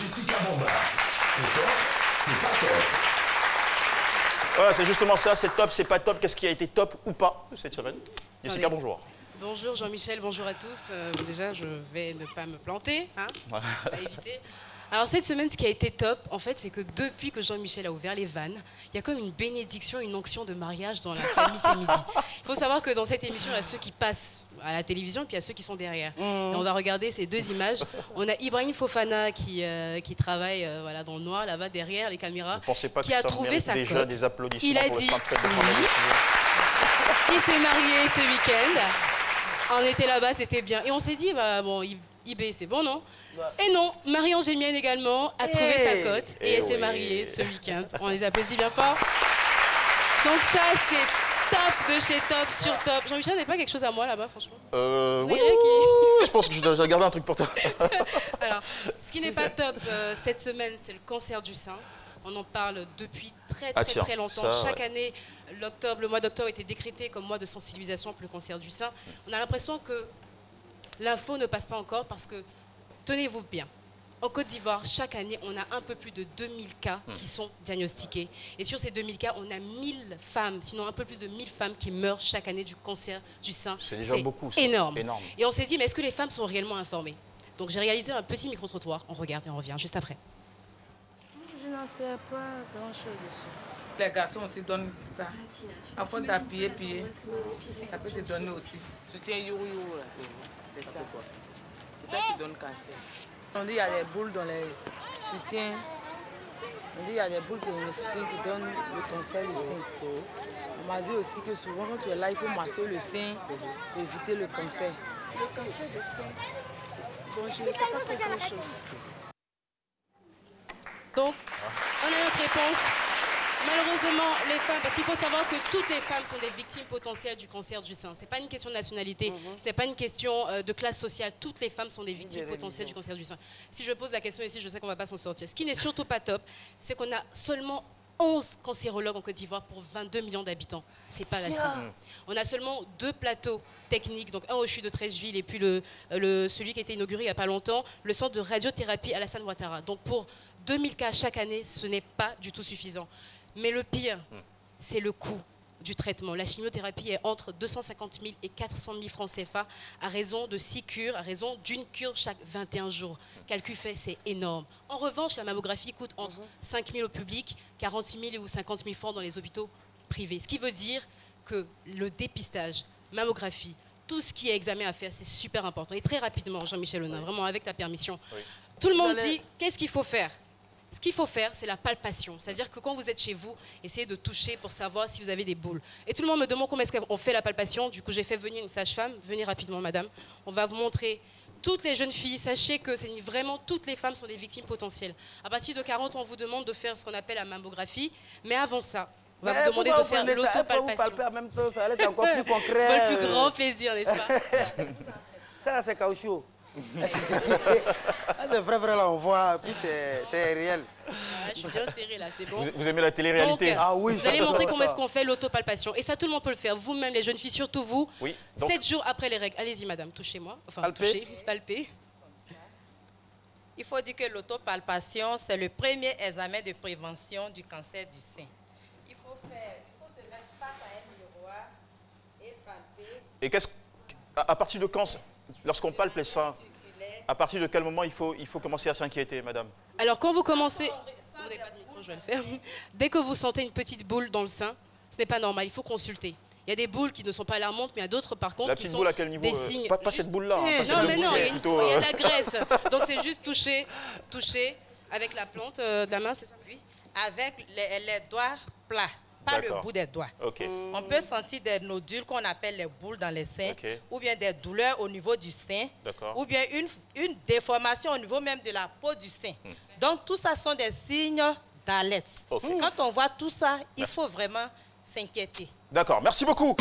Jessica Bomba, c'est top, c'est pas top. Voilà, c'est justement ça, c'est top, c'est pas top. Qu'est-ce qui a été top ou pas cette semaine? Jessica, bonjour. Bonjour Jean-Michel, bonjour à tous. Déjà, je vais ne pas me planter, hein, Ouais. à éviter. Alors cette semaine, ce qui a été top, en fait, c'est que depuis que Jean-Michel a ouvert les vannes, il y a comme une bénédiction, une onction de mariage dans la famille C'est midi. Il faut savoir que dans cette émission, il y a ceux qui passent à la télévision, puis il y a ceux qui sont derrière. Et on va regarder ces deux images. On a Ibrahim Fofana qui travaille voilà, dans le noir, là-bas, derrière les caméras, Qui a trouvé sa déjà cote. des applaudissements Il a pour dit le centre de oui. Il s'est marié ce week-end. On était là-bas, c'était bien. Et on s'est dit, bah, bon, IB, c'est bon, non? Et non, Marie-Angèle Mienne également a trouvé sa cote et elle s'est mariée ce week-end. On les applaudit bien fort. Donc ça, c'est top de chez top sur top. Jean-Michel, n'avez pas quelque chose à moi là-bas, franchement? Oui, je pense que je dois garder un truc pour toi. Alors, ce qui n'est pas top cette semaine, c'est le cancer du sein. On en parle depuis très longtemps. Chaque année, le mois d'octobre a été décrété comme mois de sensibilisation pour le cancer du sein. On a l'impression que l'info ne passe pas encore parce que, tenez-vous bien, en Côte d'Ivoire, chaque année, on a un peu plus de 2000 cas qui sont diagnostiqués. Et sur ces 2000 cas, on a 1000 femmes, sinon un peu plus de 1000 femmes qui meurent chaque année du cancer du sein. C'est déjà beaucoup. Énorme. Et on s'est dit, mais est-ce que les femmes sont réellement informées? Donc j'ai réalisé un petit micro-trottoir. On regarde et on revient juste après. Je n'en sais pas grand-chose dessus. Les garçons aussi donnent ça. Afin d'appuyer, ça peut te donner aussi. Soutien yourou, c'est ça. C'est ça qui donne cancer. On dit qu'il y a des boules dans les soutiens. On dit qu'il y a des boules dans les soutiens qui donnent le cancer du sein. On m'a dit aussi que souvent quand tu es là, il faut masser le sein pour éviter le cancer. Le cancer du sein, bon, je ne sais pas trop grand-chose. Donc, on a notre réponse. Malheureusement, les femmes, parce qu'il faut savoir que toutes les femmes sont des victimes potentielles du cancer du sein. Ce n'est pas une question de nationalité, ce n'est pas une question de classe sociale. Toutes les femmes sont des victimes potentielles du cancer du sein. Si je pose la question ici, je sais qu'on ne va pas s'en sortir. Ce qui n'est surtout pas top, c'est qu'on a seulement 11 cancérologues en Côte d'Ivoire pour 22 millions d'habitants. Ce n'est pas assez. On a seulement 2 plateaux techniques, donc un au CHU de Treichville et puis celui qui a été inauguré il n'y a pas longtemps, le centre de radiothérapie Alassane Ouattara. Donc pour 2000 cas chaque année, ce n'est pas du tout suffisant. Mais le pire, c'est le coût du traitement. La chimiothérapie est entre 250 000 et 400 000 francs CFA à raison de 6 cures, à raison d'une cure chaque 21 jours. Calcul fait, c'est énorme. En revanche, la mammographie coûte entre 5 000 au public, 46 000 ou 50 000 francs dans les hôpitaux privés. Ce qui veut dire que le dépistage, mammographie, tout ce qui est examen à faire, c'est super important. Et très rapidement, Jean-Michel Honin, vraiment avec ta permission. Tout le monde dit, qu'est-ce qu'il faut faire? Ce qu'il faut faire, c'est la palpation. C'est-à-dire que quand vous êtes chez vous, essayez de toucher pour savoir si vous avez des boules. Et tout le monde me demande comment est-ce qu'on fait la palpation. Du coup, j'ai fait venir une sage-femme. Venez rapidement, madame. On va vous montrer toutes les jeunes filles. Sachez que vraiment toutes les femmes sont des victimes potentielles. À partir de 40 ans, on vous demande de faire ce qu'on appelle la mammographie. Mais avant ça, on va vous demander de faire l'autopalpation. En même temps, ça va être encore plus concret. Pour le plus grand plaisir, n'est-ce pas? Ça, c'est caoutchouc. C'est vrai, là, on voit, puis c'est réel. Je suis bien serrée, là, c'est bon. Vous aimez la télé-réalité? Donc, vous allez montrer comment est-ce qu'on fait l'autopalpation. Et ça, tout le monde peut le faire. Vous-même, les jeunes filles, surtout vous. 7 jours après les règles. Allez-y, madame, touchez-moi. Enfin, touchez, palpez. Il faut dire que l'autopalpation, c'est le premier examen de prévention du cancer du sein. Il faut se mettre face à un miroir et palper. Et à partir de quand, lorsqu'on palpe les seins, à partir de quel moment il faut commencer à s'inquiéter, madame? Alors, quand vous commencez... Vous n'avez pas de micro, je vais le faire. Dès que vous sentez une petite boule dans le sein, ce n'est pas normal, il faut consulter. Il y a des boules qui ne sont pas alarmantes, mais il y a d'autres, par contre, qui sont boule à quel niveau, des signes... Pas cette boule-là. Non, mais non, il y a de la graisse. Donc, c'est juste toucher avec la plante de la main, c'est ça? Oui, avec les doigts plats. Pas le bout des doigts. On peut sentir des nodules qu'on appelle les boules dans les seins, ou bien des douleurs au niveau du sein, ou bien une déformation au niveau même de la peau du sein. Donc tout ça sont des signes d'alerte. Quand on voit tout ça, il faut vraiment s'inquiéter. D'accord, merci beaucoup.